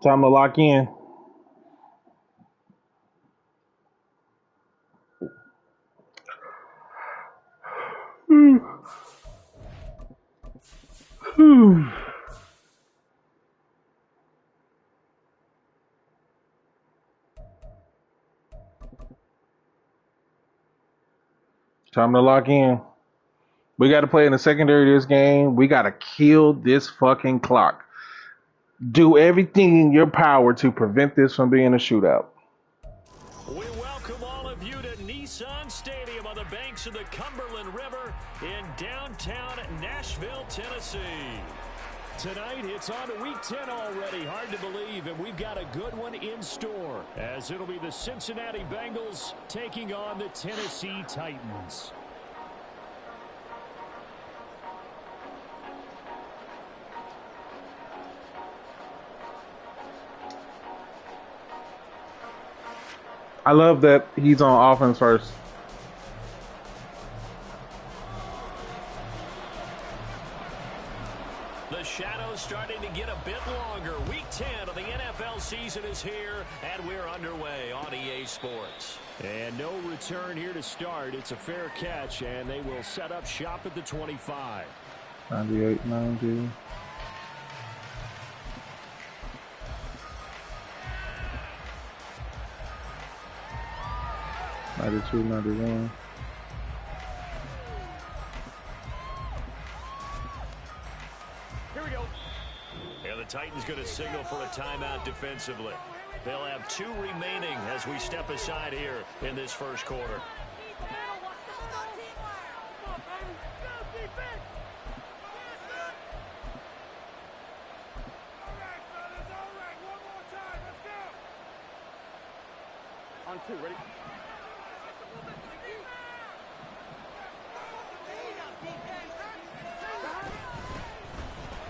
Time to lock in. Time to lock in. We got to play in the secondary of this game. We got to kill this fucking clock. Do everything in your power to prevent this from being a shootout. We welcome all of you to Nissan Stadium on the banks of the Cumberland River in downtown Nashville, Tennessee. Tonight, it's on to Week 10 already. Hard to believe, and we've got a good one in store, as it'll be the Cincinnati Bengals taking on the Tennessee Titans. I love that he's on offense first. The shadow's starting to get a bit longer. Week 10 of the NFL season is here, and we're underway on EA Sports. And no return here to start. It's a fair catch, and they will set up shop at the 25. 98, 90. Two, 91. Here we go. And the Titans going to signal for a timeout defensively. They'll have 2 remaining as we step aside here in this first quarter. On 2, ready?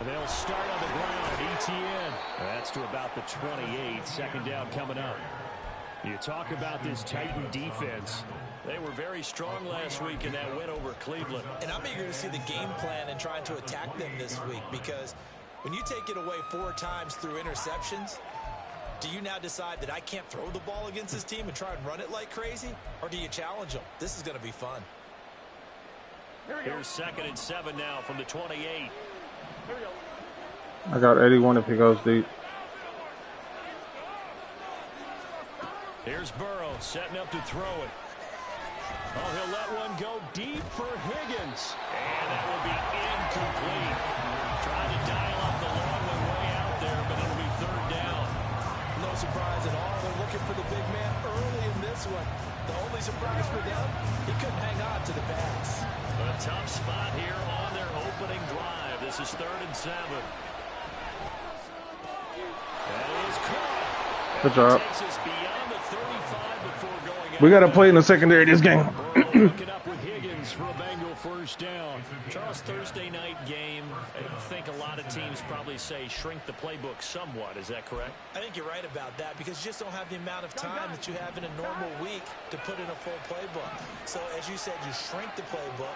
They'll start on the ground. ETN. That's to about the 28. Second down coming up. You talk about this Titan defense. They were very strong last week in that win over Cleveland. And I'm eager to see the game plan and trying to attack them this week, because when you take it away 4 times through interceptions, do you now decide that I can't throw the ball against this team and try and run it like crazy? Or do you challenge them? This is going to be fun. Here's 2nd and 7 now from the 28. I got 81 if he goes deep. Here's Burrow setting up to throw it. Oh, he'll let one go deep for Higgins. And that will be incomplete. Trying to dial up the long one way out there, but it'll be 3rd down. No surprise at all. They're looking for the big man early in this one. The only surprise for them, he couldn't hang on to the pass. A tough spot here on their opening drive. This is 3rd and 7. That is caught. Good job. Takes us beyond the 35 before going We got to play in the secondary of this game. Looking up with Higgins for a Bengal first down. Charles, Thursday night game, I think a lot of teams probably say shrink the playbook somewhat. Is that correct? I think you're right about that, because you just don't have the amount of time that you have in a normal week to put in a full playbook. So, as you said, you shrink the playbook,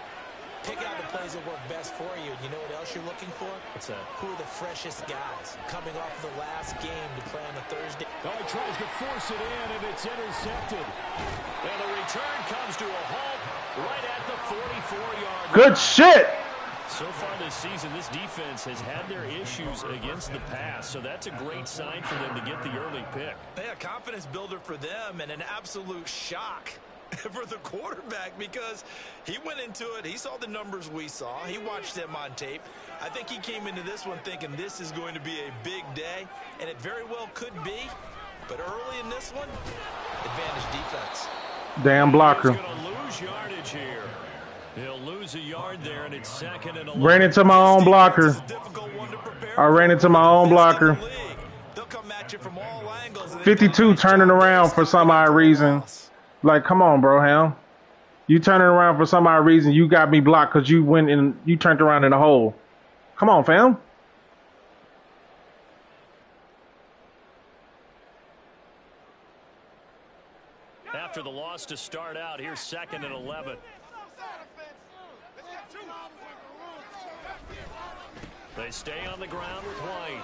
pick out the plays that work best for you. And you know what else you're looking for? What's that? Who are the freshest guys coming off the last game to play on a Thursday? Oh, he tries to force it in, and it's intercepted. And the return comes to a halt right at the 44-yard line. Good shit. So far this season, this defense has had their issues against the pass, so that's a great sign for them to get the early pick. Yeah, confidence builder for them, and an absolute shock for the quarterback, because he went into it, he saw the numbers we saw, he watched them on tape. I think he came into this one thinking this is going to be a big day, and it very well could be, but early in this one, advantage defense. Damn blocker. He's going to lose yardage here. He'll lose a yard there, and it's 2nd and 11. Ran into my own blocker. I ran into my own blocker. 52 turning around for some odd reason. Like, come on, bro, Ham. You turning around for some odd reason. You got me blocked because you went in. You turned around in the hole. Come on, fam. After the loss to start out, here's 2nd and 11. They stay on the ground with White.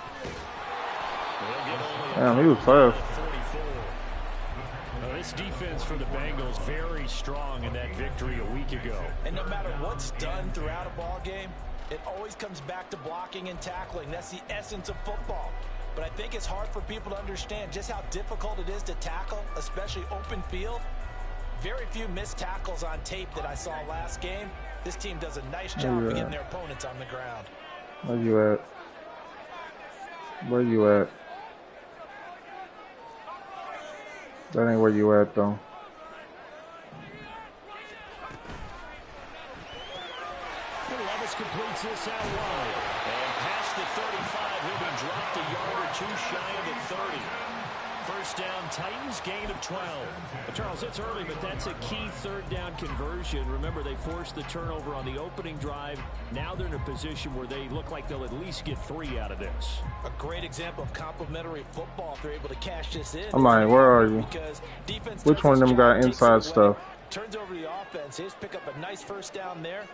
Damn, he was fast. This defense for the Bengals very strong in that victory a week ago. And no matter what's done throughout a ball game, it always comes back to blocking and tackling. That's the essence of football. But I think it's hard for people to understand just how difficult it is to tackle, especially open field. Very few missed tackles on tape that I saw last game. This team does a nice job of getting their opponents on the ground. Where you at? Where you at? That ain't where you at, though. Levis completes this out wide. And past the 35, he'll be dropped a yard or two shy of the 30. First down, Titans, gain of 12. Charles, it's early, but that's a key third down conversion. Remember, they forced the turnover on the opening drive. Now they're in a position where they look like they'll at least get 3 out of this. A great example of complementary football if they're able to cash this in. I'm like, where are you? Which one of them got inside stuff? Turns over the offense. Here's pick up a nice first down there.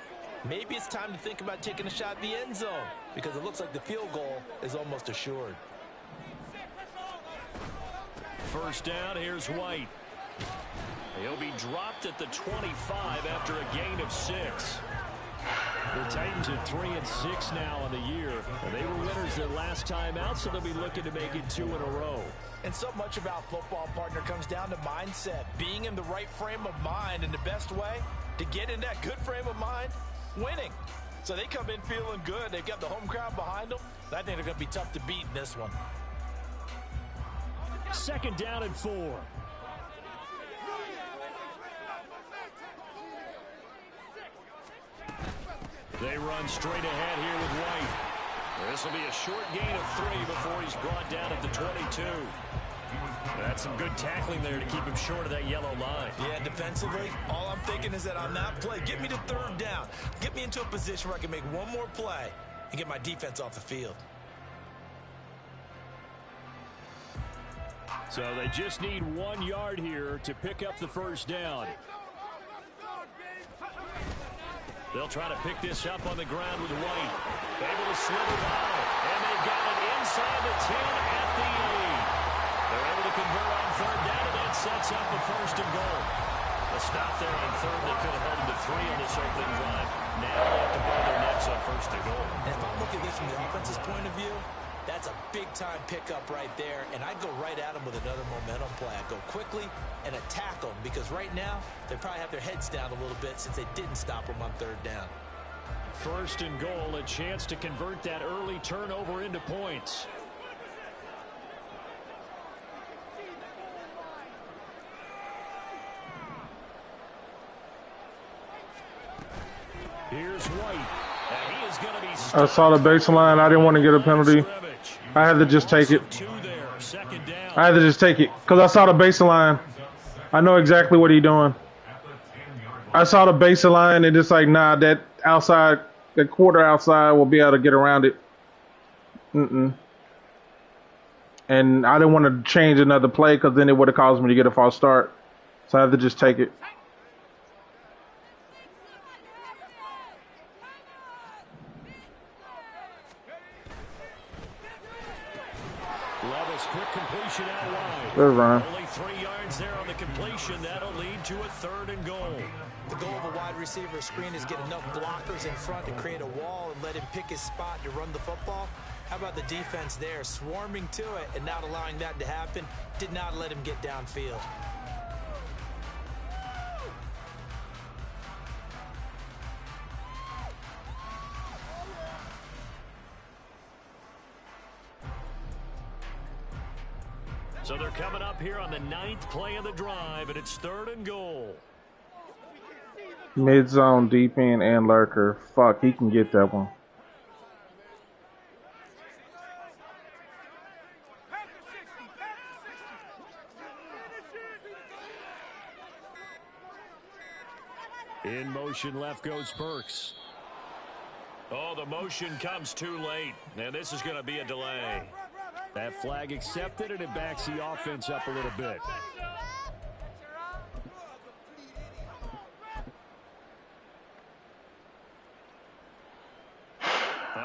Maybe it's time to think about taking a shot at the end zone because it looks like the field goal is almost assured. First down, here's White. He'll be dropped at the 25 after a gain of 6. The Titans at 3-6 now on the year. And they were winners their last time out, so they'll be looking to make it 2 in a row. And so much about football, partner, comes down to mindset. Being in the right frame of mind, and the best way to get in that good frame of mind, winning. So they come in feeling good. They've got the home crowd behind them. I think they're going to be tough to beat in this one. Second down and 4. They run straight ahead here with White. This will be a short gain of 3 before he's brought down at the 22. That's some good tackling there to keep him short of that yellow line. Yeah, defensively, all I'm thinking is that on that play, get me to third down. Get me into a position where I can make one more play and get my defense off the field. So they just need 1 yard here to pick up the first down. They'll try to pick this up on the ground with White. Able to slither out, and they've got it inside the 10 at the 8. They're able to convert on third down, and that sets up the first and goal. A stop there on third. They could have held them to 3 on this opening drive. Now they have to build their nets on first and goal. And if I'm looking at this from the offense's point of view, that's a big-time pickup right there, and I'd go right at them with another momentum play. I'd go quickly and attack them because right now they probably have their heads down a little bit since they didn't stop them on third down. First and goal, a chance to convert that early turnover into points. Here's White. And he is going to be I saw the baseline. I didn't want to get a penalty. I had to just take it. I had to just take it because I saw the baseline. I know exactly what he's doing. I saw the baseline and it's like, nah, that outside, that quarter outside will be able to get around it. And I didn't want to change another play because then it would have caused me to get a false start. So I had to just take it. Quick completion out wide. Good run. Only 3 yards there on the completion. That'll lead to a third and goal. The goal of a wide receiver screen is get enough blockers in front to create a wall and let him pick his spot to run the football. How about the defense there, swarming to it and not allowing that to happen? Did not let him get downfield. So they're coming up here on the 9th play of the drive, and it's third and goal. Mid zone, deep end, and lurker. Fuck, he can get that one. In motion, left goes Burks. Oh, the motion comes too late. Now this is going to be a delay. That flag accepted, and it backs the offense up a little bit.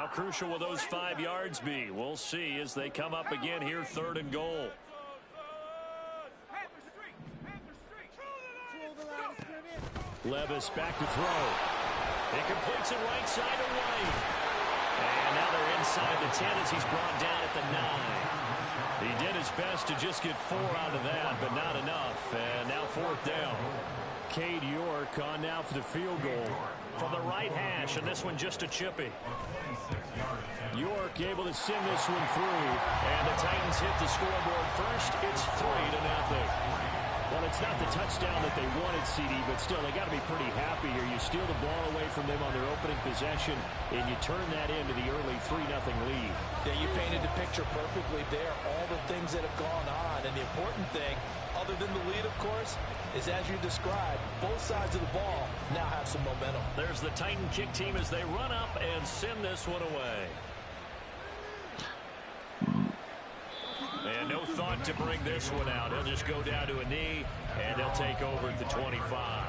How crucial will those 5 yards be? We'll see as they come up again here, 3rd and goal. Levis back to throw. He completes it right side to White. And now they're inside the 10 as he's brought down at the 9. He did his best to just get 4 out of that, but not enough. And now 4th down. Cade York on now for the field goal from the right hash, and this one just a chippy. York able to send this one through, and the Titans hit the scoreboard first. It's 3-0. Well, it's not the touchdown that they wanted, CD, but still, they got to be pretty happy here. You steal the ball away from them on their opening possession, and you turn that into the early 3-0 lead. Yeah, you painted the picture perfectly there, all the things that have gone on, and the important thing, other than the lead, of course, is as you described, both sides of the ball now have some momentum. There's the Titan kick team as they run up and send this one away. And no thought to bring this one out. He'll just go down to a knee, and they'll take over at the 25.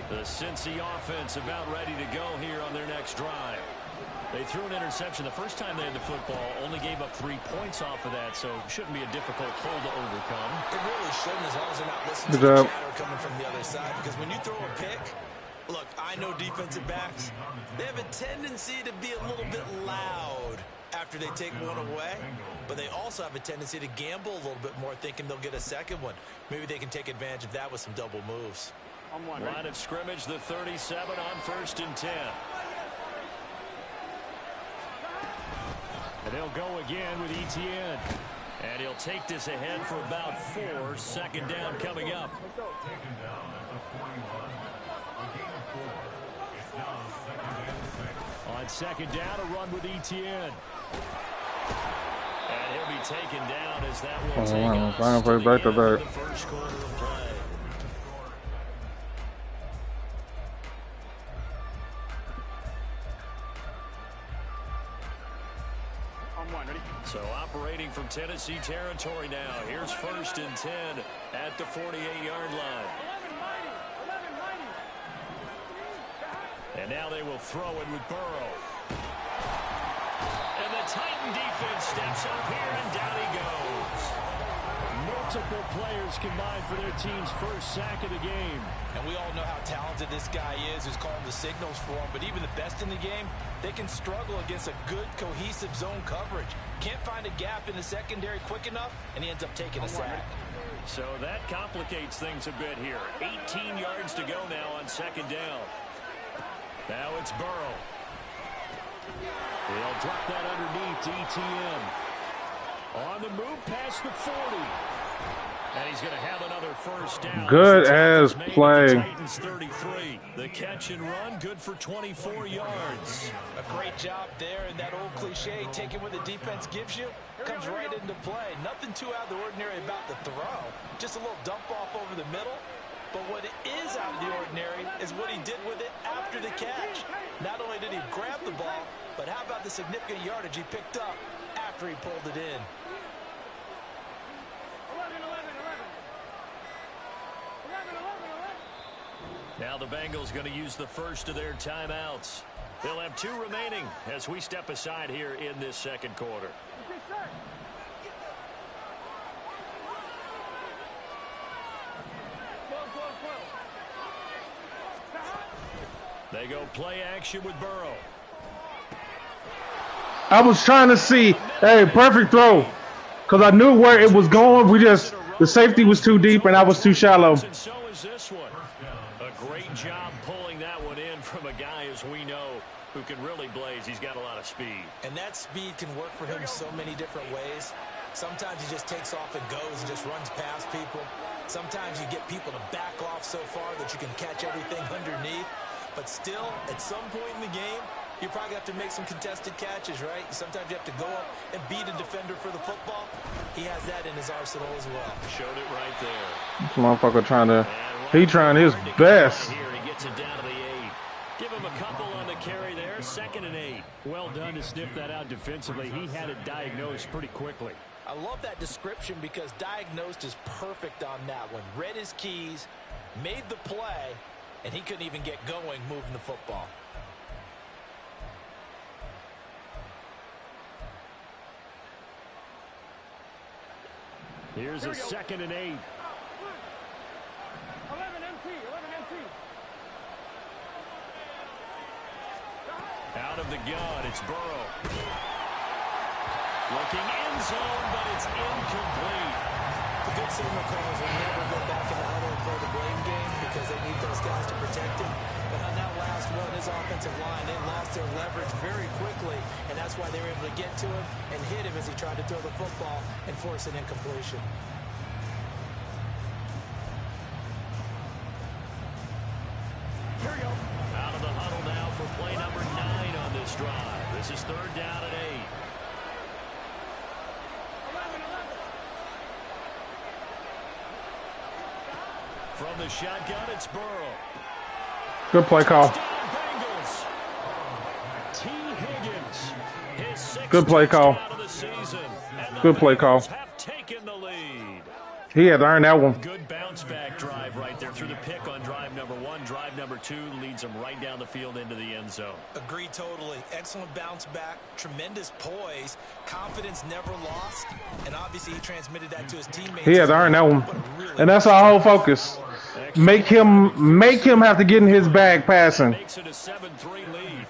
The Cincy offense about ready to go here on their next drive. They threw an interception the first time they had the football, only gave up 3 points off of that, so shouldn't be a difficult hole to overcome. It really shouldn't, as long as they're not listening to the chatter coming from the other side, because when you throw a pick, look, I know defensive backs, they have a tendency to be a little bit loud after they take one away, but they also have a tendency to gamble a little bit more, thinking they'll get a second one. Maybe they can take advantage of that with some double moves. Line of scrimmage, the 37 on 1st and 10. And they'll go again with Etienne. And he'll take this ahead for about 4. 2nd down coming up. On 2nd down, a run with Etienne. And he'll be taken down as that will take us to the end of the first quarter of play. So operating from Tennessee territory now. Here's 1st and 10 at the 48-yard line. And now they will throw it with Burrow. And the Titan defense steps up here, and down he goes. Multiple players combined for their team's first sack of the game. And we all know how talented this guy is, who's calling the signals for him. But even the best in the game, they can struggle against a good, cohesive zone coverage. Can't find a gap in the secondary quick enough, and he ends up taking a sack. So that complicates things a bit here. 18 yards to go now on 2nd down. Now it's Burrow. He'll drop that underneath to Etienne. On the move past the 40. And he's going to have another 1st down. Good as play. Titans 33. The catch and run, good for 24 yards. A great job there, and that old cliche, taking what the defense gives you, comes right into play. Nothing too out of the ordinary about the throw. Just a little dump off over the middle. But what is out of the ordinary is what he did with it after the catch. Not only did he grab the ball, but how about the significant yardage he picked up after he pulled it in. Now the Bengals going to use the first of their timeouts. They'll have 2 remaining as we step aside here in this 2nd quarter. They go play action with Burrow. I was trying to see, hey, perfect throw, because I knew where it was going. The safety was too deep and I was too shallow. And so is this one. A great job pulling that one in from a guy, as we know, who can really blaze. He's got a lot of speed. And that speed can work for him so many different ways. Sometimes he just takes off and goes and just runs past people. Sometimes you get people to back off so far that you can catch everything underneath. But still, at some point in the game, You probably have to make some contested catches, right? Sometimes you have to go up and beat a defender for the football. He has that in his arsenal as well. Showed it right there. This motherfucker trying his best. Here he gets it down to the 8. Give him a couple on the carry there. 2nd and 8. Well done to sniff that out defensively. He had it diagnosed pretty quickly. I love that description because diagnosed is perfect on that one. Read his keys, made the play, and he couldn't even get going moving the football. Here's a 2nd and 8. 11 MT. Out of the gun, it's Burrow. Looking end zone, but it's incomplete. The good signal callers will never go back in the huddle and play the blame game because they need those guys to protect him. But on that last one, his offensive line, they lost their leverage very quickly, and that's why they were able to get to him and hit him as he tried to throw the football and force an incompletion. Here we go. Out of the huddle now for play number 9 on this drive. This is 3rd down and 8. 11. From the shotgun, it's Burrow. Good play call. Bengals. T. Higgins. His 6th Good play call. touchdown of the season. And the Good play call. Bengals have taken the lead. He had to earn that one. Good bounce back drive right there through the pick on drive number 1. Drive number 2 leads them right down the field into the end zone. Agree totally. Excellent bounce back, tremendous poise, confidence never lost, and obviously he transmitted that to his teammates. He had to earn that one. And that's our whole focus. Make him have to get in his bag passing. Makes it a 7-3 lead.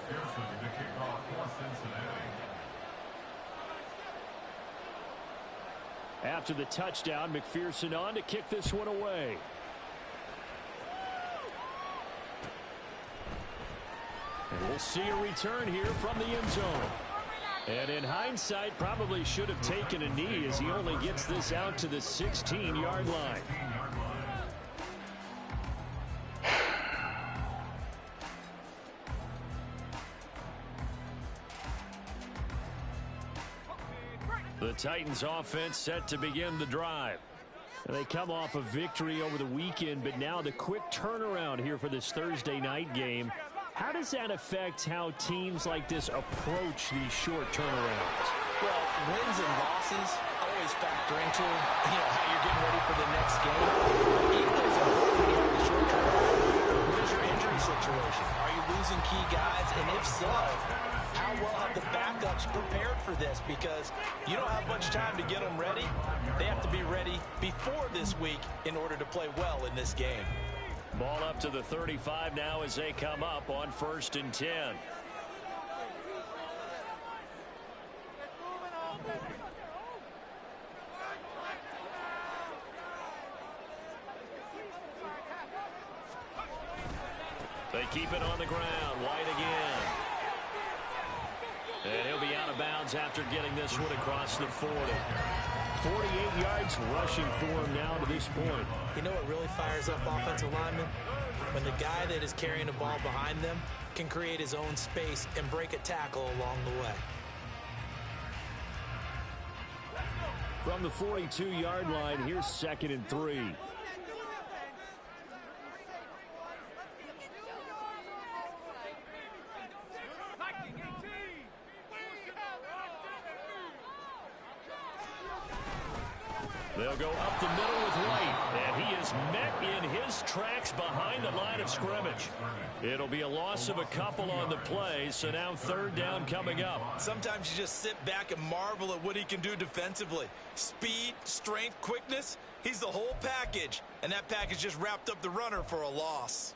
After the touchdown, McPherson on to kick this one away. And we'll see a return here from the end zone. And in hindsight, probably should have taken a knee as he only gets this out to the 16-yard line. The Titans offense set to begin the drive. And they come off a victory over the weekend, but now the quick turnaround here for this Thursday night game. How does that affect how teams like this approach these short turnarounds? Well, wins and losses always factor into how you're getting ready for the next game. Equally as important when you have the short turnaround. What is your injury situation? Are you losing key guys? And if so, how well have the backups prepared for this? Because you don't have much time to get them ready. They have to be ready before this week in order to play well in this game. Ball up to the 35 now as they come up on 1st and 10. They keep it on the ground. White again. And he'll be out of bounds after getting this one across the 40. 48 yards rushing for him now to this point. You know what really fires up offensive linemen? When the guy that is carrying the ball behind them can create his own space and break a tackle along the way. From the 42-yard line, here's 2nd and 3. They'll go up the middle with White, and he is met in his tracks behind the line of scrimmage. It'll be a loss of a couple on the play, so now 3rd down coming up. Sometimes you just sit back and marvel at what he can do defensively. Speed, strength, quickness, he's the whole package, and that package just wrapped up the runner for a loss.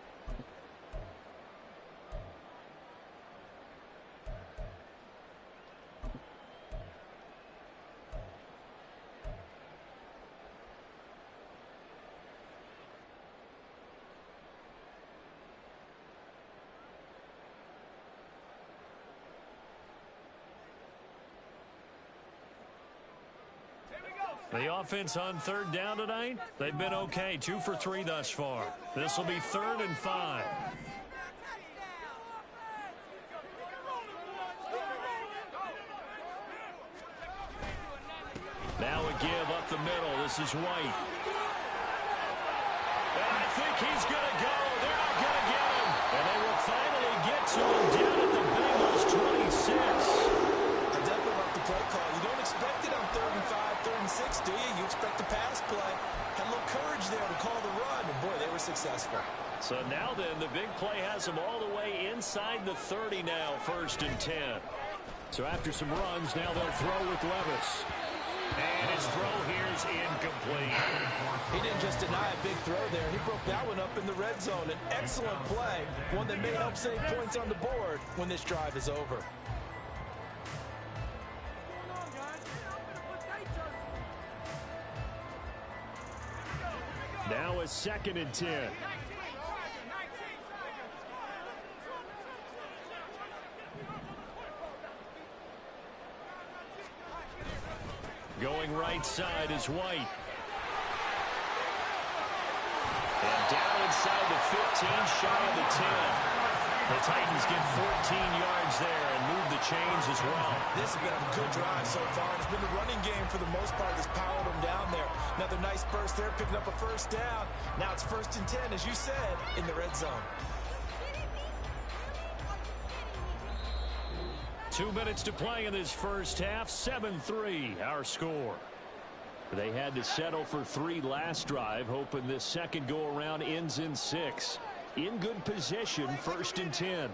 The offense on 3rd down tonight, they've been okay. 2 for 3 thus far. This will be 3rd and 5. Now a give up the middle. This is White. And I think he's going to go. They're not going to get him. And they will finally get to him down at the Bengals 26. I definitely like the play call. You don't expect it on 3rd and 5, 3rd and 6, do you? You expect the pass play. Had a little courage there to call the run, and boy, they were successful. So now then, the big play has them all the way inside the 30 now, 1st and 10. So after some runs, now they'll throw with Levis. And his throw here is incomplete. He didn't just deny a big throw there. He broke that one up in the red zone. An excellent play, one that may help save points on the board when this drive is over. Now a 2nd and 10. Going right side is White. And down inside the 15, shy of the 10. The Titans get 14 yards there and move the chains as well. This has been a good drive so far. It's been the running game for the most part that's powered them down there. Another nice burst there, picking up a 1st down. Now it's 1st and 10, as you said, in the red zone. 2 minutes to play in this first half. 7-3 our score. They had to settle for 3 last drive, hoping this second go around ends in 6. In good position, 1st and 10.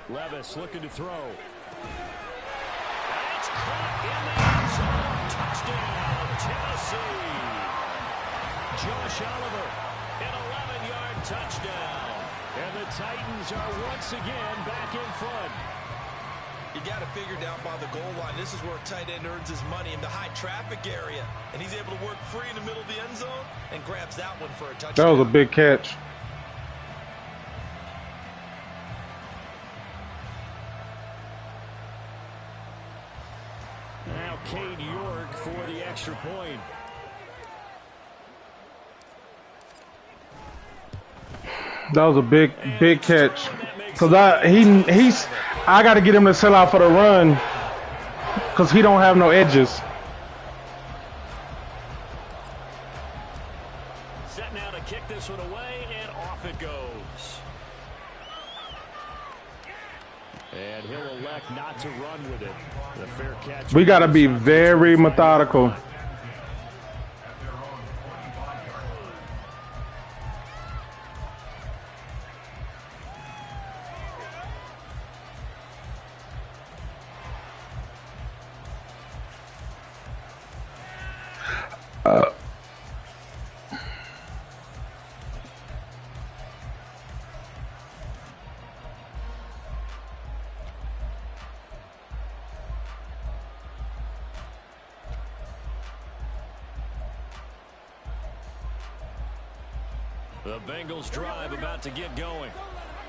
Levis looking to throw. It's caught in the end zone. Touchdown, Tennessee. Josh Oliver, an 11-yard touchdown. And the Titans are once again back in front. You got to figure down by the goal line. This is where a tight end earns his money, in the high traffic area. And he's able to work free in the middle of the end zone and grabs that one for a touchdown. That was a big catch. Now Cade York for the extra point. That was a big catch. Cause I got to get him to sell out for the run. Cause he don't have no edges. Set now to kick this one away, and off it goes. And he'll elect not to run with it. The fair catch. We got to be very methodical. The Bengals drive about to get going.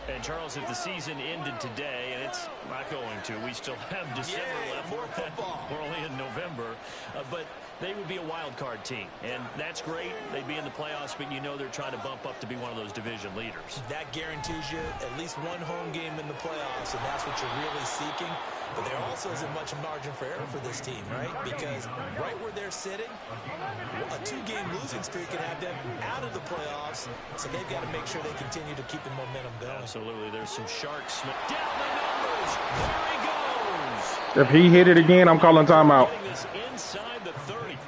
And Charles, if the season ended today, and it's not going to, we still have December left. More football. We're only in November, but they would be a wild card team, and that's great. They'd be in the playoffs, but you know they're trying to bump up to be one of those division leaders. That guarantees you at least one home game in the playoffs, and that's what you're really seeking. But there also isn't much margin for error for this team, right? Because right where they're sitting, a 2-game losing streak can have them out of the playoffs, so they've got to make sure they continue to keep the momentum going. Absolutely. There's some sharks. Down the numbers. There he goes. If he hit it again, I'm calling timeout. Getting this inside the 30.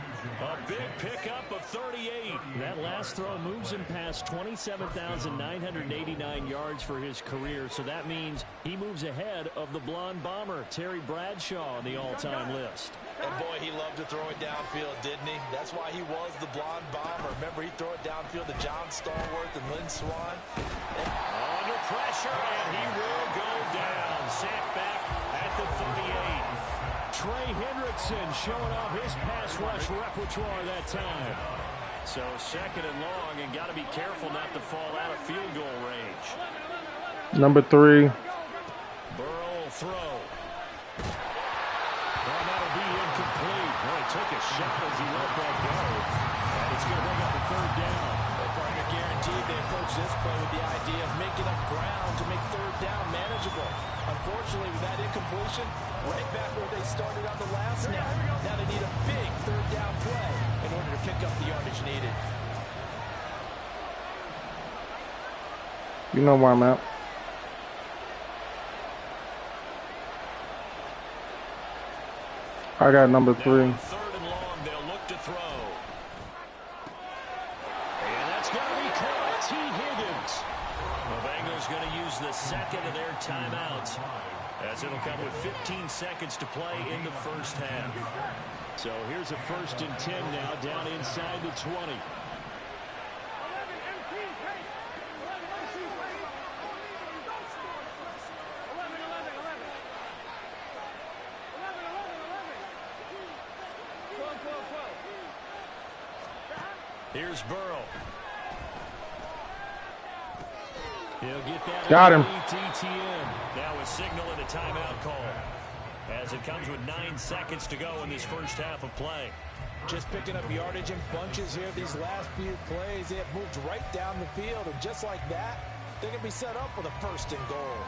A big pickup of 38. That last throw moves him past 27,989 yards for his career. So that means he moves ahead of the blonde bomber, Terry Bradshaw, on the all-time list. And boy, he loved to throw it downfield, didn't he? That's why he was the blonde bomber. Remember, he'd throw it downfield to John Stallworth and Lynn Swann. Under pressure, and he will go down. Sacked back at the 38. Trey Hendrickson showing off his pass rush repertoire that time. So 2nd and long, and got to be careful not to fall out of field goal range. Number 3. Burrow throw. Well, that'll be incomplete. Well, he took this play with the idea of making up ground to make third down manageable. Unfortunately, with that incompletion, right back where they started on the last snap. Now they need a big third down play in order to pick up the yardage needed. You know where I'm at. I got number 3. Third and long, they'll look to throw. And that's going to be caught. T. Higgins. The Bengals going to use the second of their timeouts, as it'll come with 15 seconds to play in the first half. So here's a 1st and 10 now, down inside the 20. Here's Burrow. He'll get that. Got him. TTN. Now a signal and a timeout call, as it comes with 9 seconds to go in this first half of play. Just picking up yardage in bunches here. These last few plays, they have moved right down the field. And just like that, they're going to be set up with a 1st and goal.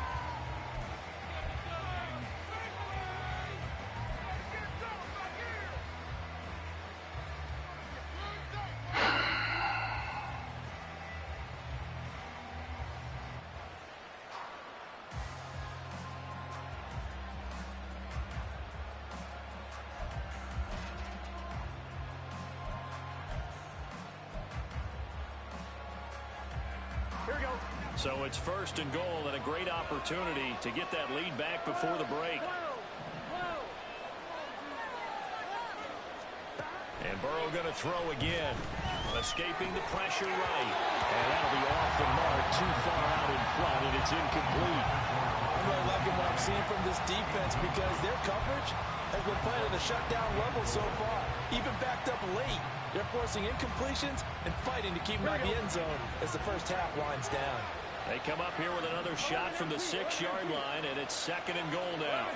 So it's 1st and goal, and a great opportunity to get that lead back before the break. And Burrow going to throw again, escaping the pressure right. And that'll be off the mark, too far out in front, and it's incomplete. I'm really liking what I'm seeing from this defense, because their coverage has been playing at a shutdown level so far, even backed up late. They're forcing incompletions and fighting to keep them out of the end zone as the first half winds down. They come up here with another shot from the 6-yard line, and it's 2nd and goal now.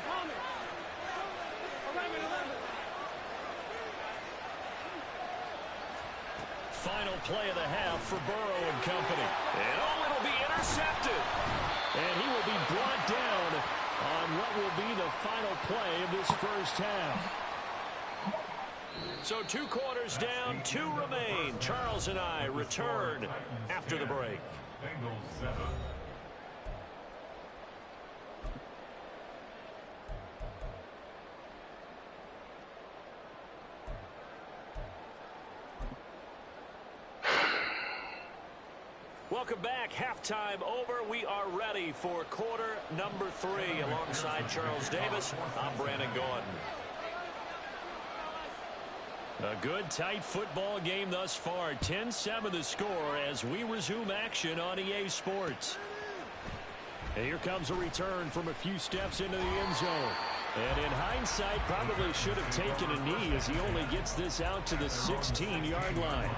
Final play of the half for Burrow and company. And it'll be intercepted. And he will be brought down on what will be the final play of this first half. So 2 quarters down, 2 remain. Charles and I return after the break. Bengals 7. Welcome back. Halftime over. We are ready for quarter number 3. Alongside Charles Davis, I'm Brandon Gordon. A good, tight football game thus far. 10-7 the score as we resume action on EA Sports. And here comes a return from a few steps into the end zone. And in hindsight, probably should have taken a knee, as he only gets this out to the 16-yard line.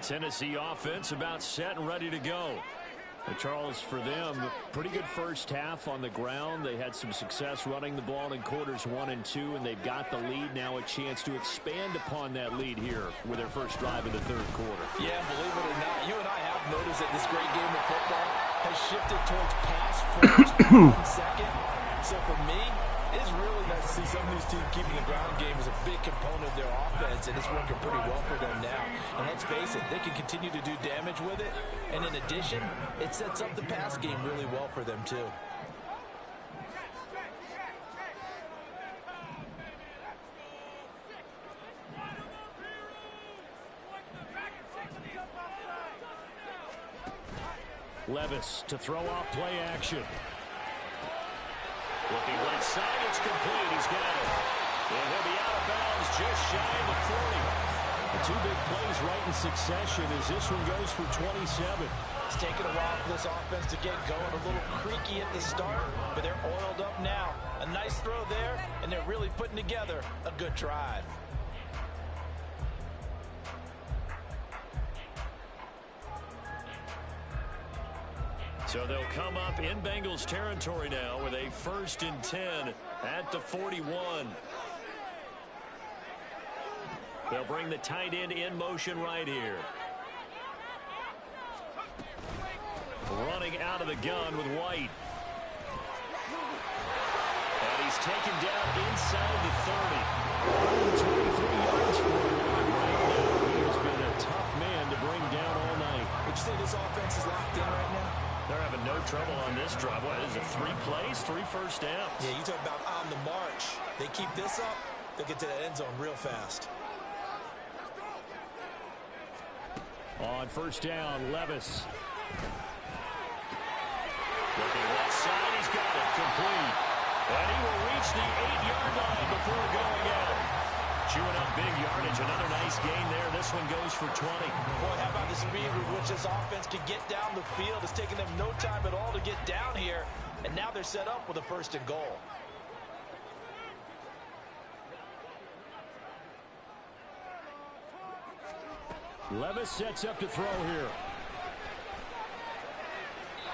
Tennessee offense about set and ready to go. And Charles, for them, pretty good first half on the ground. They had some success running the ball in quarters 1 and 2, and they've got the lead. Now a chance to expand upon that lead here with their first drive in the 3rd quarter. Yeah, believe it or not, you and I have noticed that this great game of football has shifted towards pass first, 1 second. So for me, it's really nice to see some of these teams keeping the ground game as a big component of their offense, and it's working pretty well for them now. And let's face it, they can continue to do damage with it. And in addition, it sets up the pass game really well for them, too. Levis to throw off play action. Looking right side, it's complete. He's got it. And he'll be out of bounds just shy of the 40. The 2 big plays right in succession as this one goes for 27. It's taken a while for this offense to get going. A little creaky at the start, but they're oiled up now. A nice throw there, and they're really putting together a good drive. So they'll come up in Bengals territory now with a 1st and 10 at the 41. They'll bring the tight end in motion right here. Running out of the gun with White. And he's taken down inside the 30. 23 yards for him right now. He has been a tough man to bring down all night. Would you say this offense is locked in right now? They're having no trouble on this drive. What is it, 3 plays, 3 first downs? Yeah, you talk about on the march. They keep this up, they'll get to the end zone real fast. On 1st down, Levis. Looking left side, he's got it, complete. And he will reach the 8-yard line before going out. Chewing up big yardage, another nice gain there. This one goes for 20. Boy, how about the speed with which this offense can get down the field? It's taken them no time at all to get down here, and now they're set up with a 1st and goal. Levis sets up to throw here.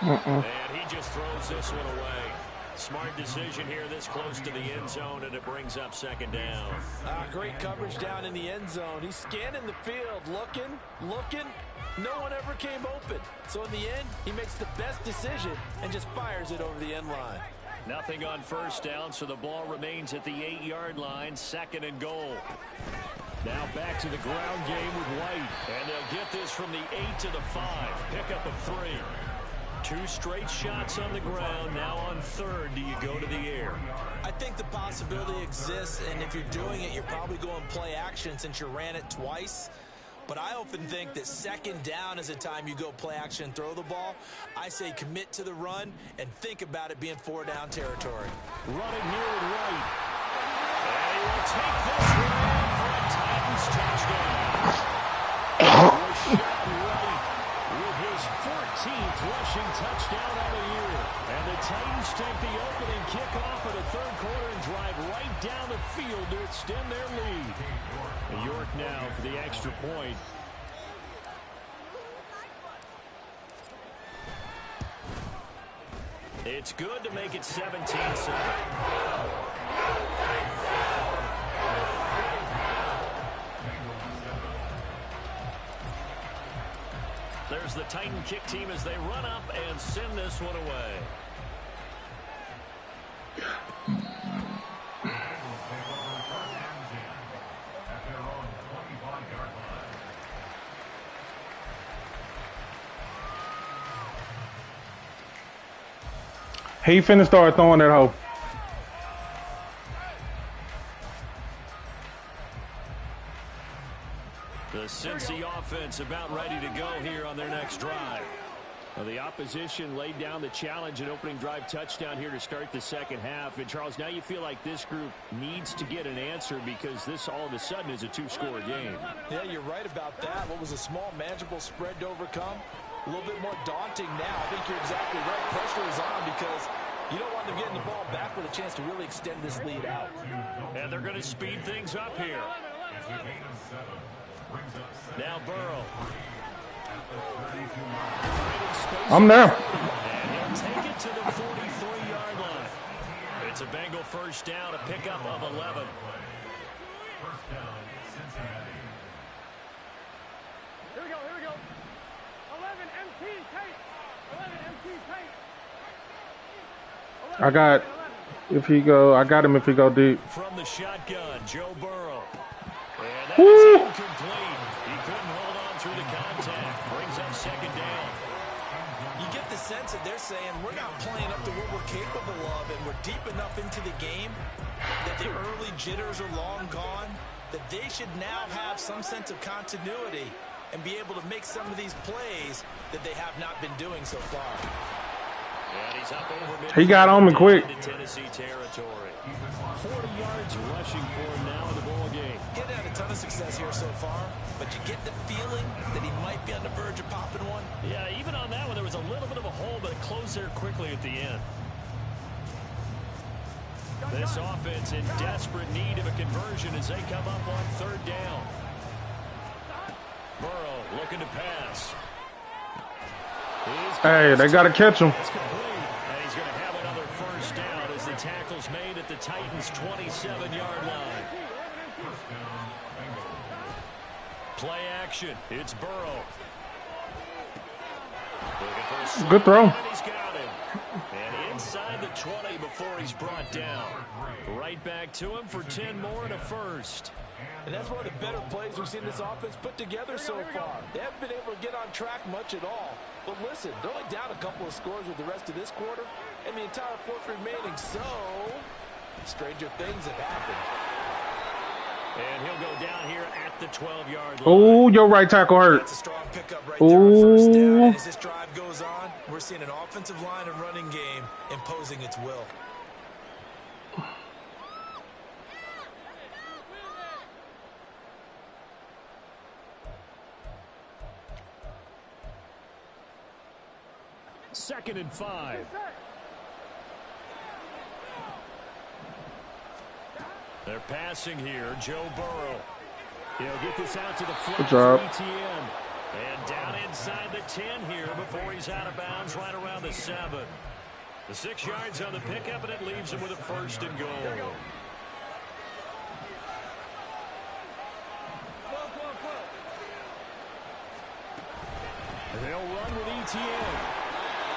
And he just throws this one away. Smart decision here this close to the end zone, and it brings up 2nd down. Great coverage down in the end zone. He's scanning the field, looking. No one ever came open. So in the end, he makes the best decision and just fires it over the end line. Nothing on 1st down, so the ball remains at the 8-yard line, 2nd and goal. Now back to the ground game with White. And they'll get this from the 8 to the 5. Pickup of 3. 2 straight shots on the ground. Now on 3rd, do you go to the air? I think the possibility exists, and if you're doing it, you're probably going play action since you ran it twice. But I often think that 2nd down is the time you go play action and throw the ball. I say commit to the run and think about it being 4-down territory. Running here with White. And he will take this one for a Titans touchdown. Right with his 14th rushing touchdown of the year. And the Titans take the opening kickoff of the 3rd quarter and drive right down the field to extend their lead. York now for the extra point. It's good to make it 17-7. There's the Titan kick team as they run up and send this one away. He finna start throwing that hoe. The Cincy offense about ready to go here on their next drive. Well, the opposition laid down the challenge and opening drive touchdown here to start the 2nd half. And, Charles, now you feel like this group needs to get an answer because this all of a sudden is a 2-score game. Yeah, you're right about that. What was a small, manageable spread to overcome? A little bit more daunting now. I think you're exactly right. Pressure is on because you don't want them getting the ball back with a chance to really extend this lead out. And they're going to speed things up here. Now Burrow. I'm there. And he'll take it to the 43-yard line. It's a Bengal 1st down, a pickup of 11. Here we go. 11 MT tape. 11 MT tape. I got him if he go deep. From the shotgun, Joe Burrow. And that Woo! is incomplete. He couldn't hold on through the contact. Brings up 2nd down. You get the sense that they're saying we're not playing up to what we're capable of, and we're deep enough into the game that the early jitters are long gone, that they should now have some sense of continuity and be able to make some of these plays that they have not been doing so far. And he's up over He got on me quick. into Tennessee territory. 40 yards rushing for him now in the ball game. Getting had a ton of success here so far, but you get the feeling that he might be on the verge of popping one. Yeah, even on that one, there was a little bit of a hole, but it closed there quickly at the end. This offense in desperate need of a conversion as they come up on 3rd down. Burrow looking to pass. Hey, they got to catch him. It's complete, and he's going to have another first down as the tackle's made at the Titans' 27-yard line. Play action. It's Burrow. Good throw. And he's got him. And inside the 20 before he's brought down. Right back to him for 10 more and a first. And that's one of the better plays we've seen this offense put together so far. They haven't been able to get on track much at all. But listen, they're only down a couple of scores with the rest of this quarter and the entire fourth remaining. So, stranger things have happened. And he'll go down here at the 12-yard line. Oh, your right tackle hurt. That's a strong pickup right there on first down. And as this drive goes on, we're seeing an offensive line and running game imposing its will. Second and 5. They're passing here. Joe Burrow. He'll get this out to the flat for ETN. And down inside the 10 here before he's out of bounds right around the 7. The 6 yards on the pickup, and it leaves him with a first and goal. They'll run with ETN.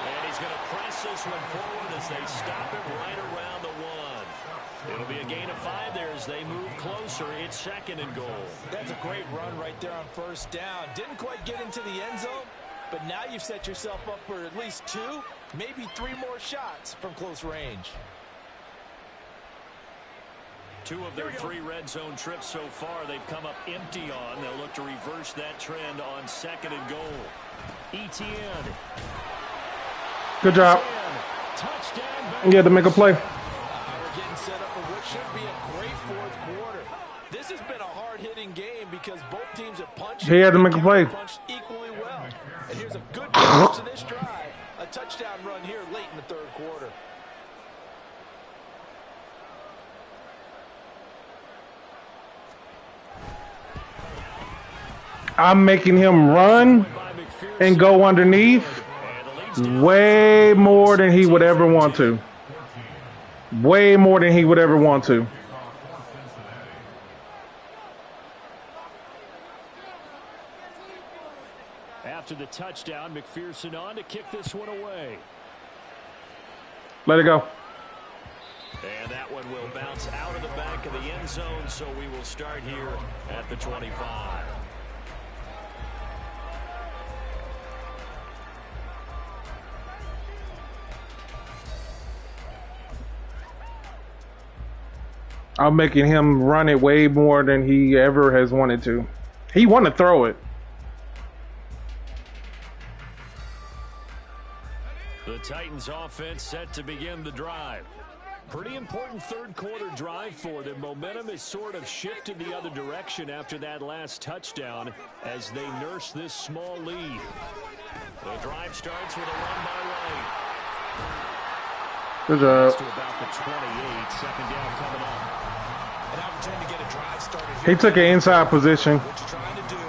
And he's going to press this one forward as they stop it right around the 1. It'll be a gain of 5 there as they move closer. It's second and goal. That's a great run right there on first down. Didn't quite get into the end zone, but now you've set yourself up for at least 2, maybe 3 more shots from close range. 2 of their 3 red zone trips so far they've come up empty on. They'll look to reverse that trend on second and goal. ETN. Good job. Touchdown. You had to make a play. We're getting set up for what should be a great fourth quarter. This has been a hard-hitting game because both teams have punched. He had to make a play. Punched equally well. And here's a good finish to this drive. A touchdown run here late in the third quarter. I'm making him run and go underneath way more than he would ever want to. Way more than he would ever want to. After the touchdown, McPherson on to kick this one away. Let it go. And that one will bounce out of the back of the end zone, so we will start here at the 25. I'm making him run it way more than he ever has wanted to. He want to throw it. The Titans offense set to begin the drive. Pretty important third quarter drive for them. Momentum has sort of shifted the other direction after that last touchdown as they nurse this small lead. The drive starts with a run by White. Good job. To about the 28, second down coming up. An opportunity to get a drive started here. He took an inside position. What you're trying to do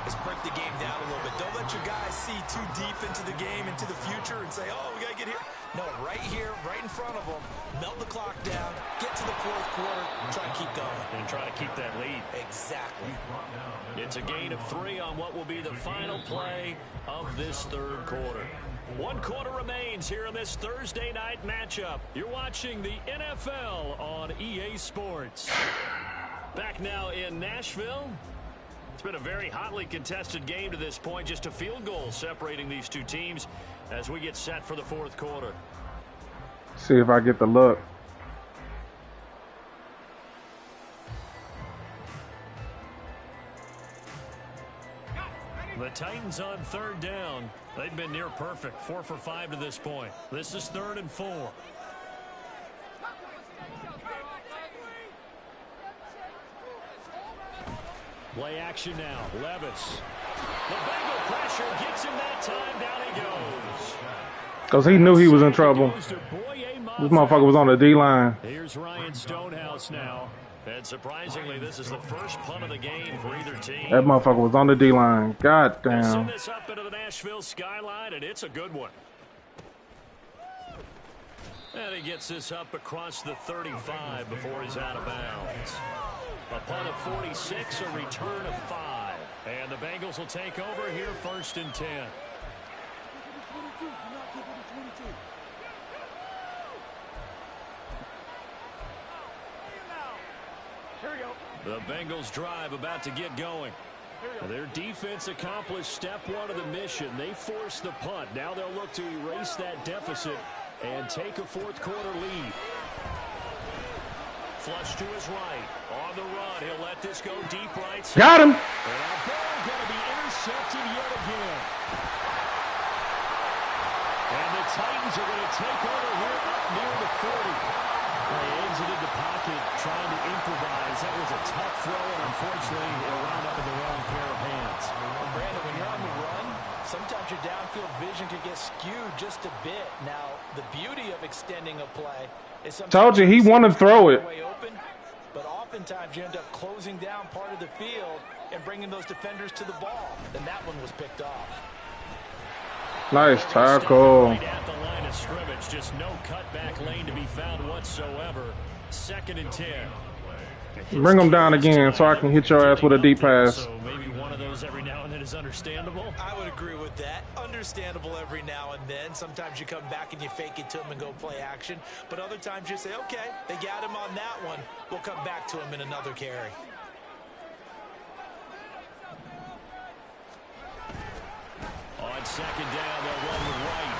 is break the game down a little bit. Don't let your guys see too deep into the game, into the future, and say, oh, we got to get here. No, right here, right in front of them. Melt the clock down, get to the fourth quarter, try to keep going. And try to keep that lead. Exactly. It's a gain of 3 on what will be the final play of this third quarter. 1 quarter remains here in this Thursday night matchup. You're watching the NFL on EA Sports. Back now in Nashville. It's been a very hotly contested game to this point. Just a field goal separating these 2 teams as we get set for the fourth quarter. See if I get the look. The Titans on third down. They've been near perfect. 4 for 5 to this point. This is 3rd and 4. Play action now. Levis. The Bengal pressure gets him that time. Down he goes. Because he knew he was in trouble. This motherfucker was on the D-line. Here's Ryan Stonehouse now. And surprisingly, this is the first punt of the game for either team. That motherfucker was on the D-line. God They'll damn. send this up into the Nashville skyline, and it's a good one. And he gets this up across the 35 before he's out of bounds. A punt of 46, a return of 5. And the Bengals will take over here, 1st and 10. The Bengals drive about to get going. Their defense accomplished step 1 of the mission. They forced the punt. Now they'll look to erase that deficit and take a 4th quarter lead. Flush to his right. On the run. He'll let this go deep right side. Got him. And that ball going to be intercepted yet again. And the Titans are going to take over here up near the 40. They exited the pocket trying to improvise. That was a tough throw, and unfortunately, it wound up in the wrong pair of hands. Brandon, when you're on the run, sometimes your downfield vision can get skewed just a bit. Now, the beauty of extending a play is sometimes... Told you, he wanted to throw it. Open, but oftentimes you end up closing down part of the field and bringing those defenders to the ball. And that one was picked off. Nice tackle. Right at the line of scrimmage, just no cutback lane to be found whatsoever. 2nd and 10. Bring him down again so I can hit your ass with a deep pass. So maybe one of those every now and then is understandable. I would agree with that. Understandable every now and then. Sometimes you come back and you fake it to him and go play action. But other times you say, okay, they got him on that one. We'll come back to him in another carry. On 2nd down, they'll run to right.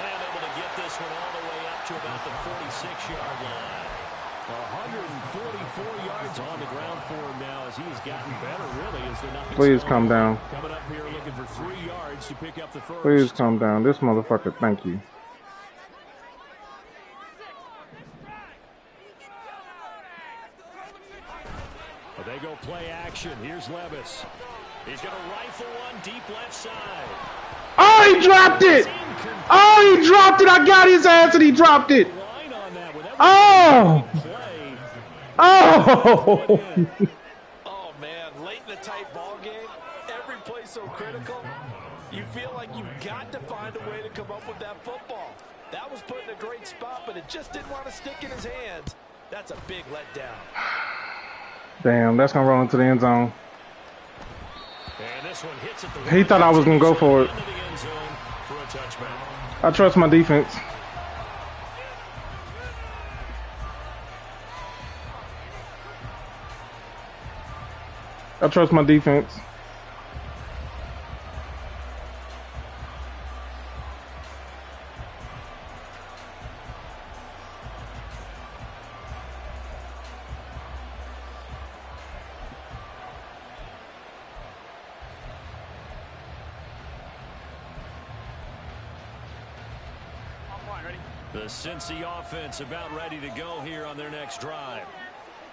And able to get this one all the way up to about the 46-yard line. 144 yards on the ground for him now as he's gotten better, really, as they're not. Please come down. Coming up here looking for 3 yards to pick up the first. Please come down. This motherfucker, thank you. But they go play action. Here's Levis. He's going to rifle one deep left side. Oh, he dropped it! Oh, he dropped it! I got his ass and he dropped it! Oh! Oh! Oh, man, late in a tight ball game, every play so critical, you feel like you've got to find a way to come up with that football. That was put in a great spot, but it just didn't want to stick in his hands. That's a big letdown. Damn, that's going to roll into the end zone. And this one hits at the He thought I was going to go for it. For a touchback. I trust my defense. I trust my defense. The Cincy offense about ready to go here on their next drive.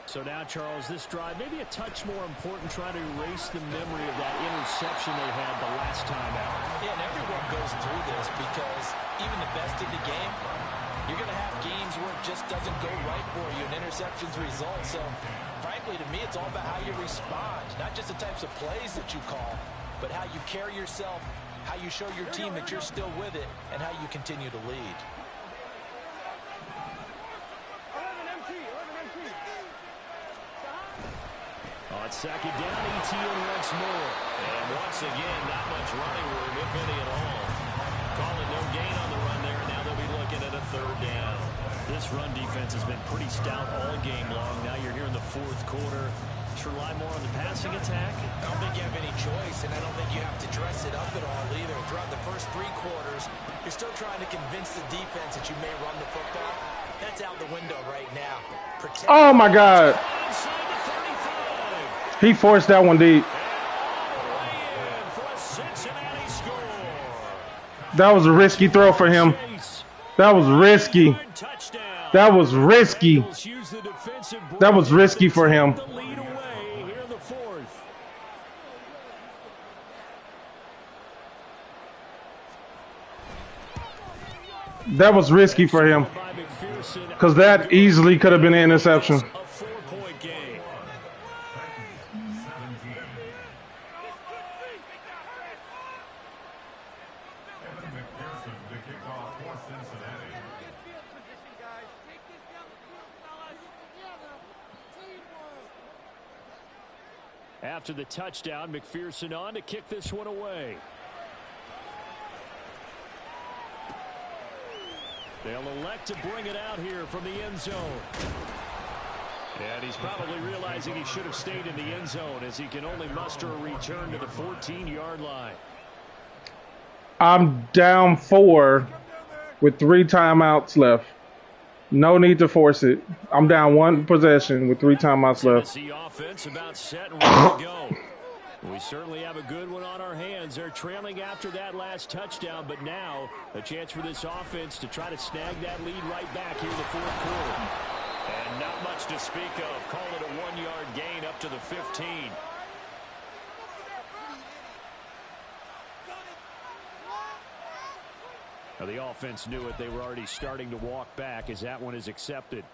So now, Charles, this drive maybe a touch more important, trying to erase the memory of that interception they had the last time out. Yeah, and everyone goes through this because even the best in the game, you're going to have games where it just doesn't go right for you and interceptions result. So, frankly, to me, it's all about how you respond, not just the types of plays that you call, but how you carry yourself, how you show your team that you're still with it, and how you continue to lead. On 2nd down, ETN once more. And once again, not much running room, if any at all. Calling no gain on the run there, and now they'll be looking at a 3rd down. This run defense has been pretty stout all game long. Now you're here in the 4th quarter. Should rely more on the passing attack. I don't think you have any choice, and I don't think you have to dress it up at all either. Throughout the first 3 quarters, you're still trying to convince the defense that you may run the football. That's out the window right now. Oh, my God. He forced that one deep. That was a risky throw for him. That was risky. That was risky. That was risky for him. That was risky for him. Because that easily could have been an interception. After the touchdown, McPherson on to kick this one away. They'll elect to bring it out here from the end zone. And he's probably realizing he should have stayed in the end zone as he can only muster a return to the 14-yard line. I'm down 4 with 3 timeouts left. No need to force it. I'm down 1 possession with 3 timeouts left. Tennessee offense about set and ready to go. We certainly have a good one on our hands. They're trailing after that last touchdown, but now a chance for this offense to try to snag that lead right back here in the fourth quarter. And not much to speak of. Call it a 1-yard gain up to the 15. Now the offense knew it. They were already starting to walk back as that one is accepted.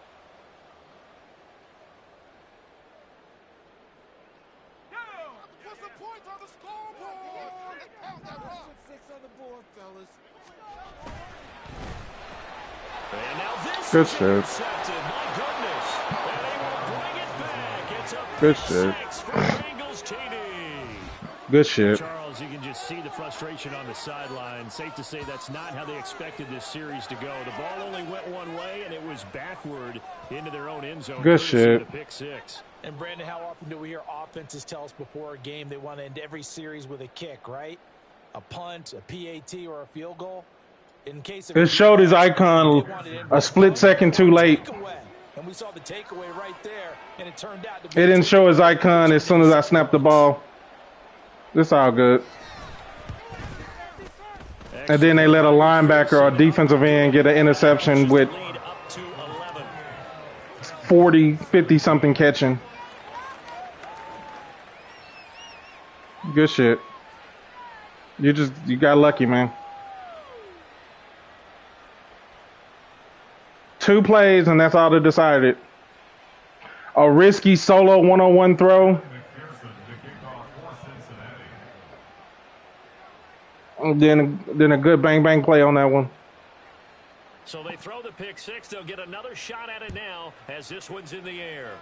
And now this Good is shit. intercepted. My goodness. And they will bring it back. It's a Good pick shit. six for Bengals TD. Good shit. Charles, you can just see the frustration on the sideline. Safe to say that's not how they expected this series to go. The ball only went one way, and it was backward into their own end zone. Good shit. The pick six. And Brandon, how often do we hear offenses tell us before a game they want to end every series with a kick, right? A punt, a PAT, or a field goal? In case of It showed his icon a split second too late. And we saw the takeaway right there, and it turned out to It be didn't show his icon as soon as I snapped the ball. It's all good. And then they let a linebacker or a defensive end get an interception with 40, 50-something catching. Good shit. You got lucky, man. 2 plays, and that's all that decided. A risky solo one-on-one throw. And then a good bang-bang play on that one. So they throw the pick six. They'll get another shot at it now as this one's in the air.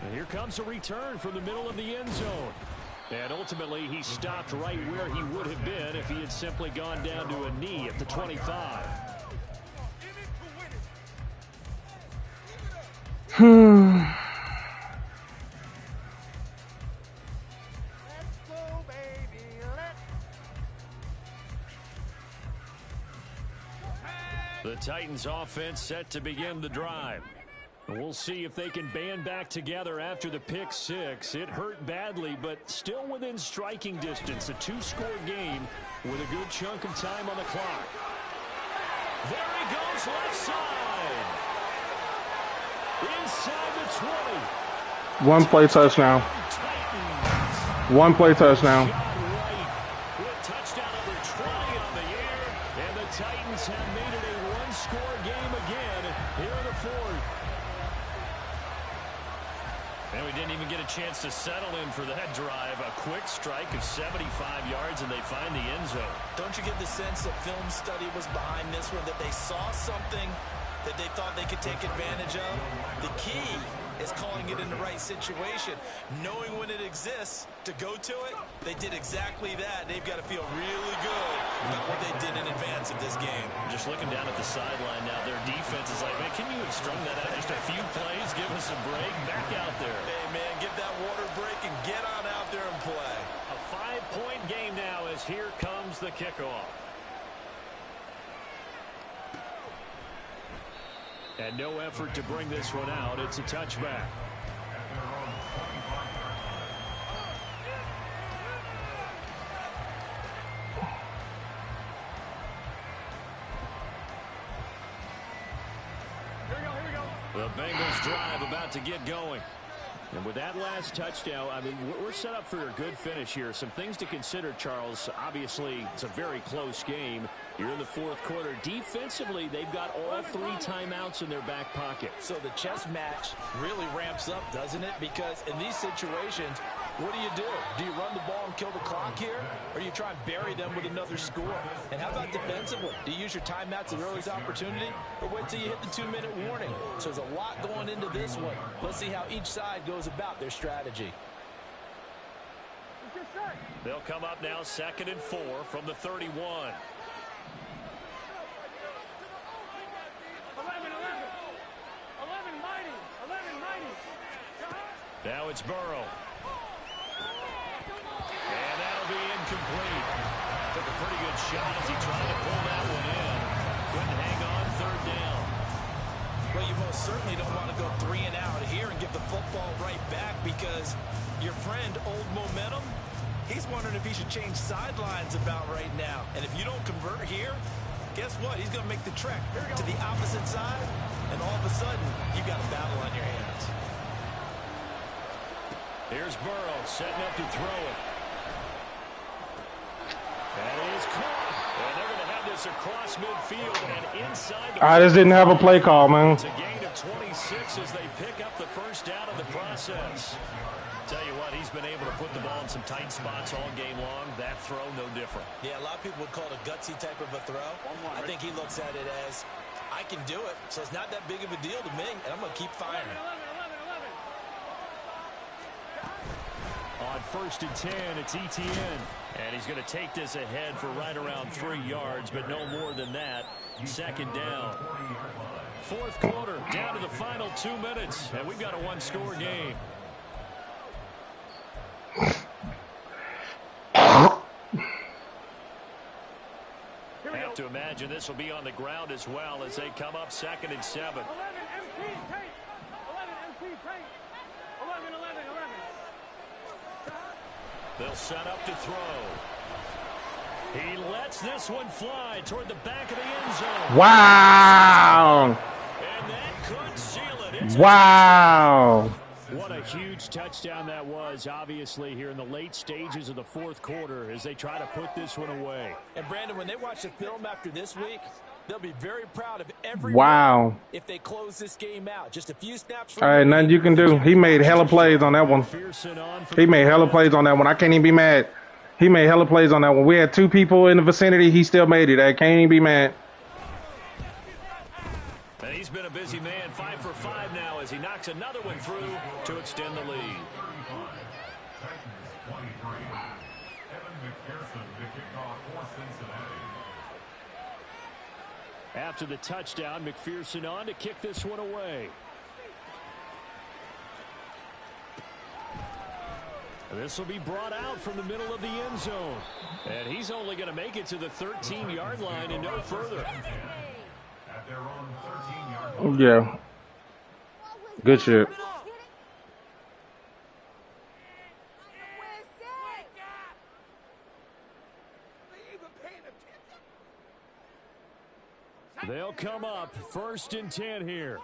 And here comes a return from the middle of the end zone. And ultimately, he stopped right where he would have been if he had simply gone down to a knee at the 25. The Titans offense set to begin the drive. And we'll see if they can band back together after the pick six. It hurt badly, but still within striking distance. A 2-score game with a good chunk of time on the clock. There he goes left side. Inside the 20. 1 play touchdown. 1 play touchdown. With touchdown number 20 on the year. And the Titans have made it a 1-score game again here in the fourth. And we didn't even get a chance to settle in for that drive. A quick strike of 75 yards, and they find the end zone. Don't you get the sense that film study was behind this one, that they saw something that they thought they could take advantage of? The key is calling it in the right situation, knowing when it exists to go to it. They did exactly that. They've got to feel really good about what they did in advance of this game. Just looking down at the sideline now, their defense is like, man, can you have strung that out just a few plays? Give us a break. Back out there. Hey, man, get that water break and get on out there and play. A 5-point game now as here comes the kickoff. And no effort to bring this one out. It's a touchback. The Bengals drive about to get going. And with that last touchdown, I mean, we're set up for a good finish here. Some things to consider, Charles. Obviously, it's a very close game. You're in the fourth quarter. Defensively, they've got all 3 timeouts in their back pocket. So the chess match really ramps up, doesn't it? Because in these situations, What do? Do you run the ball and kill the clock here? Or do you try and bury them with another score? And how about defensively? Do you use your timeouts at earliest opportunity? Or wait till you hit the 2-minute warning? So there's a lot going into this one. Let's see how each side goes about their strategy. They'll come up now 2nd and 4 from the 31. 11, 11. 11 mighty. 11 mighty. Now it's Burrow. And that'll be incomplete. Took a pretty good shot as he tried to pull that one in. Couldn't hang on 3rd down. Well, you most certainly don't want to go 3 and out here and give the football right back because your friend, Old Momentum, he's wondering if he should change sidelines about right now. And if you don't convert here, guess what? He's going to make the trek to the opposite side, and all of a sudden, you've got a battle on your hands. Here's Burrow setting up to throw it. That is caught. And they're going to have this across midfield and inside the... I just didn't have a play call, man. It's a gain of 26 as they pick up the first down of the process. Tell you what, he's been able to put the ball in some tight spots all game long. That throw, no different. Yeah, a lot of people would call it a gutsy type of a throw. I think he looks at it as, I can do it, so it's not that big of a deal to me, and I'm going to keep firing. 11, 11, 11. On 1st and 10, it's ETN. And he's going to take this ahead for right around 3 yards, but no more than that. 2nd down. 4th quarter, down to the final 2 minutes, and we've got a 1-score game. Have to imagine this will be on the ground as well as they come up 2nd and 7. 11 MT tape. 11 MT tape. 11, 11, 11. They'll set up to throw. He lets this one fly toward the back of the end zone. Wow. And that could seal it. It's Wow. What a huge touchdown that was, obviously, here in the late stages of the 4th quarter as they try to put this one away. And, Brandon, when they watch the film after this week, they'll be very proud of every Wow. if they close this game out. Just a few snaps. All right, nothing you can do. He made hella plays on that one. He made hella plays on that one. I can't even be mad. He made hella plays on that one. We had 2 people in the vicinity. He still made it. I can't even be mad. And he's been a busy man, 5 for 5 now as he knocks another one through to extend the lead. After the touchdown, McPherson on to kick this one away. This will be brought out from the middle of the end zone. And he's only going to make it to the 13-yard line and no further. Yeah. Good shit. They'll come up 1st and 10 here.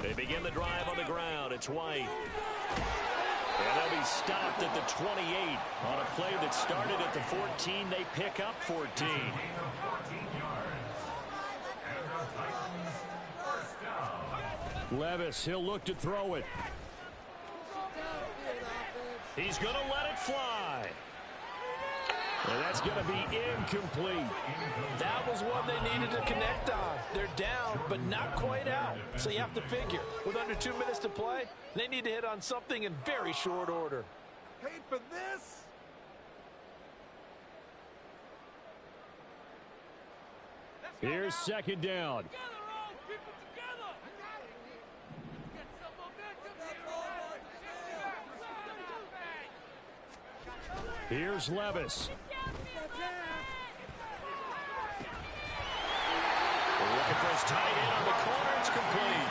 They begin the drive on the ground. It's White. And they'll be stopped at the 28 on a play that started at the 14. They pick up 14. Levis, he'll look to throw it. He's going to let it fly. And that's going to be incomplete. That was one they needed to connect on. They're down, but not quite out. So you have to figure, with under 2 minutes to play, they need to hit on something in very short order. Paid for this? Here's 2nd down. Here's Levis. Looking for his tight end on the corner. It's complete.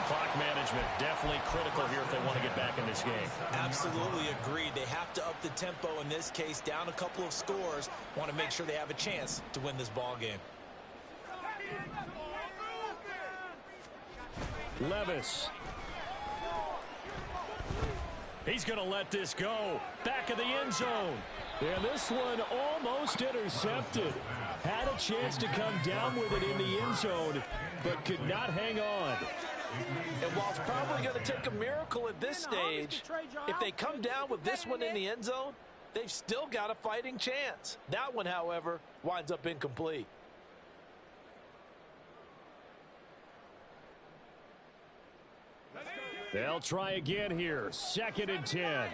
Clock management definitely critical here if they want to get back in this game. Absolutely agreed. They have to up the tempo in this case, down a couple of scores. Want to make sure they have a chance to win this ball game. Levis. He's going to let this go. Back of the end zone. And this one almost intercepted. Had a chance to come down with it in the end zone, but could not hang on. And while it's probably going to take a miracle at this stage, if they come down with this one in the end zone, they've still got a fighting chance. That one, however, winds up incomplete. They'll try again here. 2nd and 10.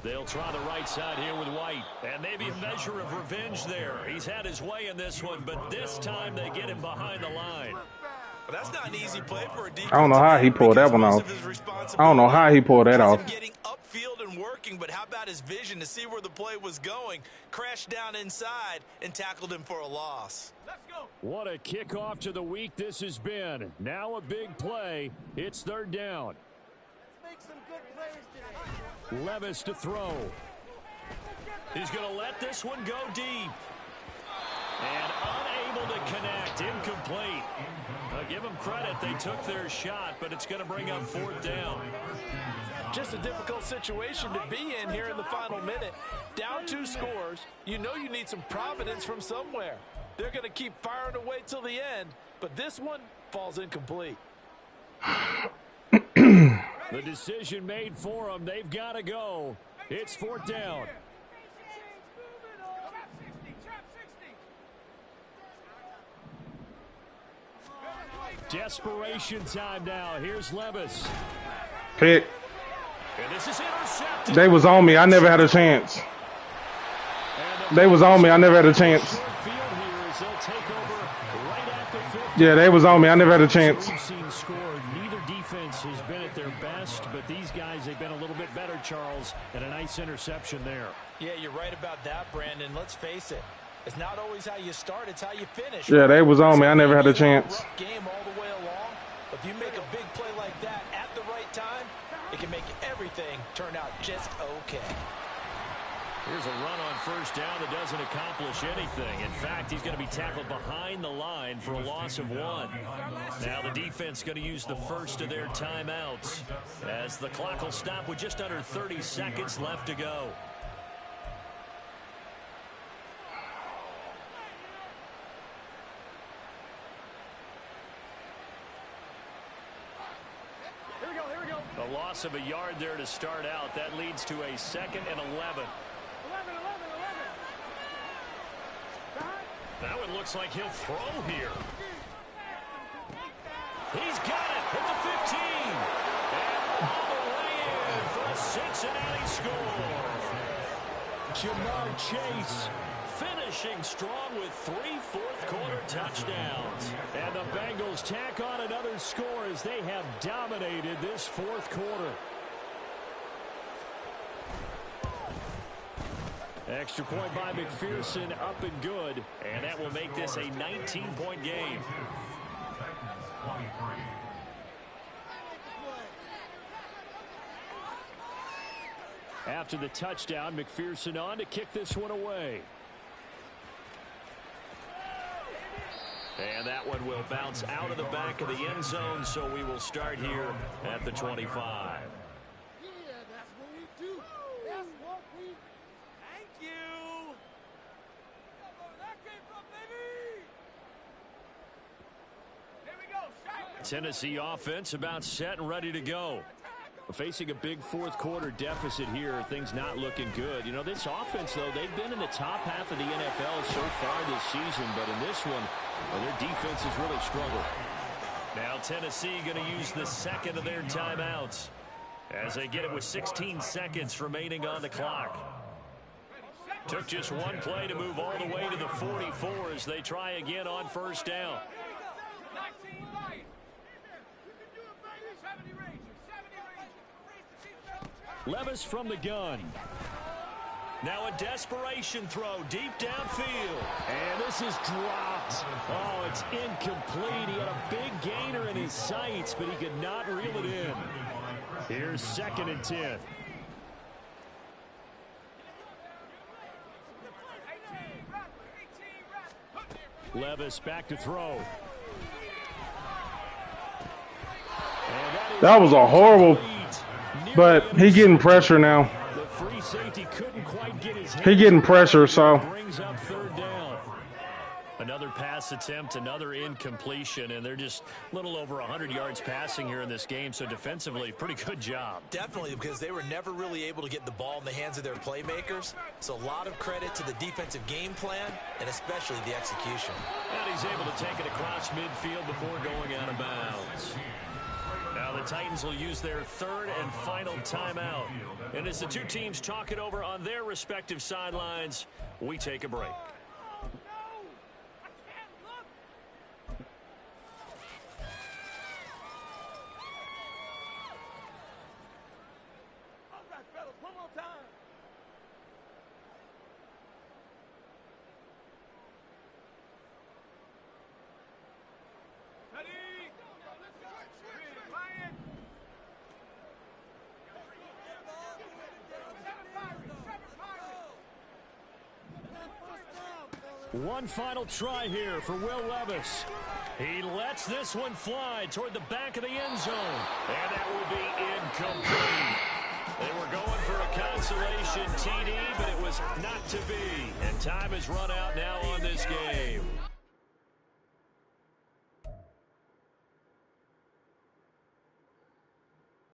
They'll try the right side here with White. And maybe a measure of revenge there. He's had his way in this one, but this time they get him behind the line. Well, that's not an easy play for a defense. I don't know how he pulled that one off. I don't know how he pulled that off. Getting upfield and working, but how about his vision to see where the play was going? Crashed down inside and tackled him for a loss. Let's go. What a kickoff to the week this has been. Now a big play. It's 3rd down. Make some good plays today. Levis to throw. He's going to let this one go deep. And unable to connect. Incomplete. Give them credit. They took their shot, but it's going to bring up 4th down. Just a difficult situation to be in here in the final minute. Down 2 scores. You know you need some providence from somewhere. They're going to keep firing away till the end, but this one falls incomplete. The decision made for them. They've got to go. It's 4th down. Desperation time now. Here's Levis. Pick. And this is intercepted. They was on me. I never had a chance. They was on me. I never had a chance. Yeah, they was on me. I never had a chance. Neither defense has been at their best, but these guys, they've been a little bit better, Charles, and a nice interception there. Yeah, you're right about that, Brandon. Let's face it. It's not always how you start, it's how you finish. Yeah, they was on me. I never had a chance. Rough game all the way along. If you make a big play like that at the right time, it can make everything turn out just okay. Here's a run on 1st down that doesn't accomplish anything. In fact, he's going to be tackled behind the line for a loss of 1. Now the defense going to use the first of their timeouts as the clock will stop with just under 30 seconds left to go. A loss of a yard there to start out. That leads to a 2nd and 11. That one looks like he'll throw here. He's got it at the 15. And all the way in for a Cincinnati score. Jamar Chase finishing strong with 3 fourth-quarter touchdowns. And the Bengals tack on another score as they have dominated this 4th quarter. Extra point by McPherson, up and good. And that will make this a 19-point game. After the touchdown, McPherson on to kick this one away. And that one will bounce out of the back of the end zone, so we will start here at the 25. Yeah, that's what we do. That's what we... Thank you. That came from, baby. Here we go. Tennessee offense about set and ready to go. Facing a big fourth-quarter deficit here, things not looking good. You know, this offense, though, they've been in the top half of the NFL so far this season, but in this one, their defense has really struggled. Now Tennessee going to use the 2nd of their timeouts as they get it with 16 seconds remaining on the clock. Took just one play to move all the way to the 44 as they try again on 1st down. Levis from the gun. Now a desperation throw deep downfield. And this is dropped. Oh, it's incomplete. He had a big gainer in his sights, but he could not reel it in. Here's 2nd and 10. Levis back to throw. That was a horrible, but he getting pressure now. The free safety couldn't quite get his He getting pressure, so. brings up third down. Another pass attempt, another incompletion, and they're just a little over 100 yards passing here in this game, so defensively, pretty good job. Definitely, because they were never really able to get the ball in the hands of their playmakers, so a lot of credit to the defensive game plan, and especially the execution. And he's able to take it across midfield before going out of bounds. Now the Titans will use their third and final timeout. And as the two teams talk it over on their respective sidelines, we take a break. One final try here for Will Levis. He lets this one fly toward the back of the end zone. And that will be incomplete. They were going for a consolation TD, but it was not to be. And time has run out now on this game.